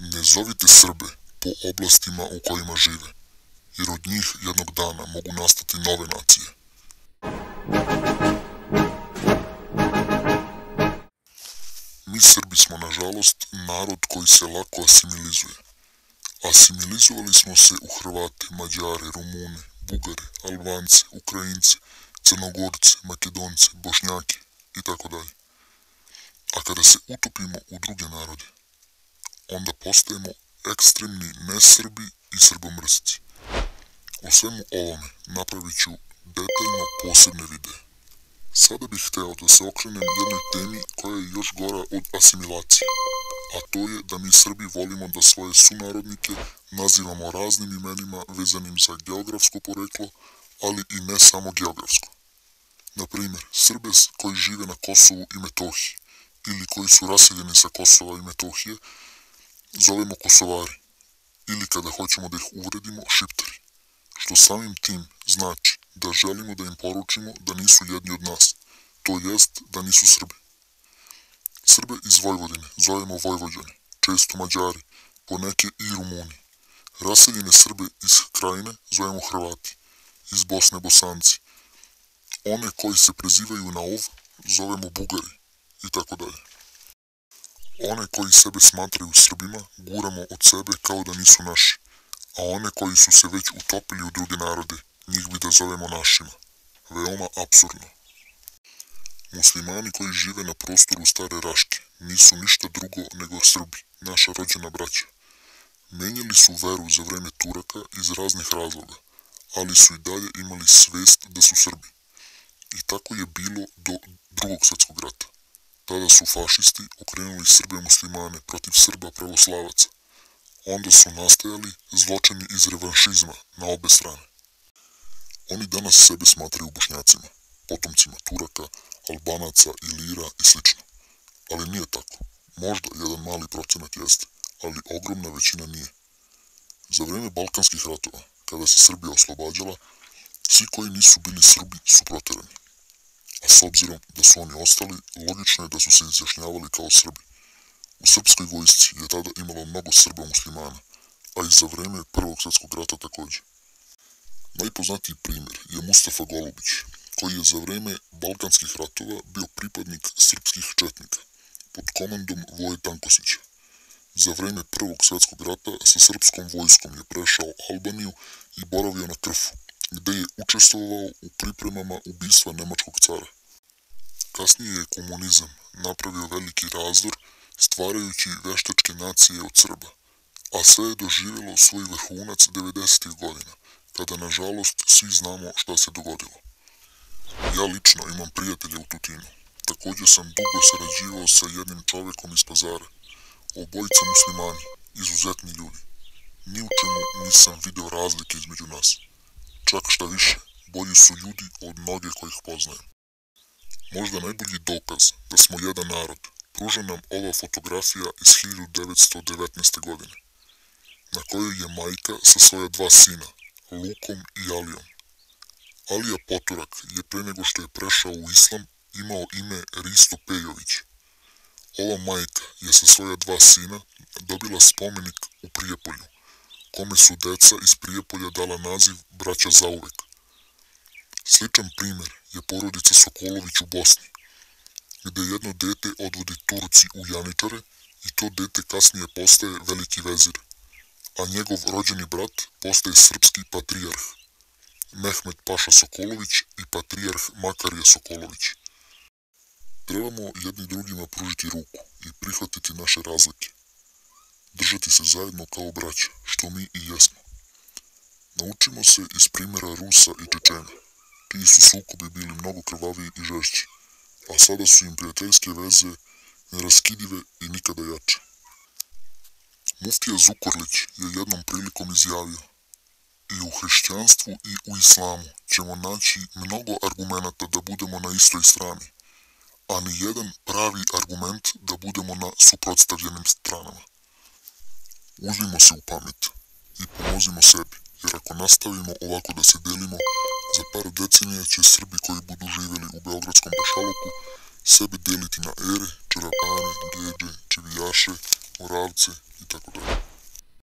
Ne zovite Srbe po oblastima u kojima žive, jer od njih jednog dana mogu nastati nove nacije. Mi Srbi smo, nažalost, narod koji se lako asimilizuje. Asimilizovali smo se u Hrvate, Mađare, Rumune, Bugare, Albance, Ukrajince, Crnogorce, Makedonce, Bošnjake itd. A kada se utopimo u druge narode, onda postajemo ekstremni nesrbi i srbomrsci. O svemu ovome napravit ću detaljno posebne videe. Sada bih hteo da se okrenem jednoj temi koja je još gora od asimilacije, a to je da mi Srbi volimo da svoje sunarodnike nazivamo raznim imenima vezanim za geografsko poreklo, ali i ne samo geografsko. Na primjer, Srbe koji žive na Kosovu i Metohiji ili koji su raseljeni sa Kosova i Metohije zovemo Kosovari ili kada hoćemo da ih uvredimo Šiptari, što samim tim znači da želimo da im poručimo da nisu jedni od nas, to jest da nisu Srbi. Srbe iz Vojvodine zovemo Vojvođani, često Mađari, poneke i Rumuni. Raseljene Srbe iz Krajine zovemo Hrvati, iz Bosne Bosanci. One koji se prezivaju na ov zovemo Bugari itd. One koji sebe smatraju Srbima guramo od sebe kao da nisu naši, a one koji su se već utopili u druge narode, njih bi da zovemo našima. Veoma apsurdno. Muslimani koji žive na prostoru Stare Raške nisu ništa drugo nego Srbi, naša rođena braća. Menjali su veru za vreme Turaka iz raznih razloga, ali su i dalje imali svest da su Srbi. I tako je bilo do Drugog svjetskog rata. Tada su fašisti okrenuli Srbe muslimane protiv Srba pravoslavaca. Onda su nastajali zločini iz revanšizma na obe strane. Oni danas sebe smatraju Bošnjacima, potomcima Turaka, Albanaca, Ilira i sl. Ali nije tako. Možda jedan mali procenat jeste, ali ogromna većina nije. Za vreme Balkanskih ratova, kada se Srbija oslobađala, svi koji nisu bili Srbi su proterani. A s obzirom da su oni ostali, logično je da su se izjašnjavali kao Srbi. U srpskoj vojsci je tada imalo mnogo Srba muslimana, a i za vreme Prvog svjetskog rata također. Najpoznatiji primjer je Mustafa Golubić, koji je za vreme Balkanskih ratova bio pripadnik srpskih četnika, pod komandom Voje Tankosića. Za vreme Prvog svjetskog rata sa srpskom vojskom je prešao Albaniju i boravio na Krfu, gde je učestvovao u pripremama ubistva nemačkog cara. Kasnije je komunizam napravio veliki razdor, stvarajući veštačke nacije od Srba, a sve je doživjelo svoj vrhunac 90. godina, kada nažalost svi znamo šta se dogodilo. Ja lično imam prijatelja u Tutinu. Također sam dugo sarađivao sa jednim čovekom iz Pazara. Obojica muslimani, izuzetni ljudi. Ni u čemu nisam video razlike između nas. Čak šta više, bolji su ljudi od mnoge kojih poznajem. Možda najbolji dokaz da smo jedan narod pruža nam ova fotografija iz 1919. godine, na kojoj je majka sa svoja dva sina, Lukom i Alijom. Alija Poturak je pre nego što je prešao u islam imao ime Risto Pejović. Ova majka je sa svoja dva sina dobila spomenik u Prijepolju, kome su deca iz Prijepolja dala naziv Braća zauvek. Sličan primjer je porodica Sokolović u Bosni, gde jedno dete odvodi Turci u Janičare i to dete kasnije postaje veliki vezir, a njegov rođeni brat postaje srpski patrijarh, Mehmet Paša Sokolović i patrijarh Makarija Sokolović. Trebamo jedni drugima pružiti ruku i prihvatiti naše razlike. Držati se zajedno kao braća, što mi i jesmo. Naučimo se iz primjera Rusa i Čečena, čiji su sukobi bili mnogo krvaviji i žešći, a sada su im prijateljske veze neraskidive i nikada jače. Muftija Zukorlić je jednom prilikom izjavio: i u hrišćanstvu i u islamu ćemo naći mnogo argumenata da budemo na istoj strani, a ni jedan pravi argument da budemo na suprotstavljenim stranama. Uzmimo se u pamet i pomozimo sebi, jer ako nastavimo ovako da se delimo, za par decenija će Srbi koji budu živjeli u beogradskom pašaluku sebe deliti na ere, čerapane, geđe, čivijaše, moravce itd.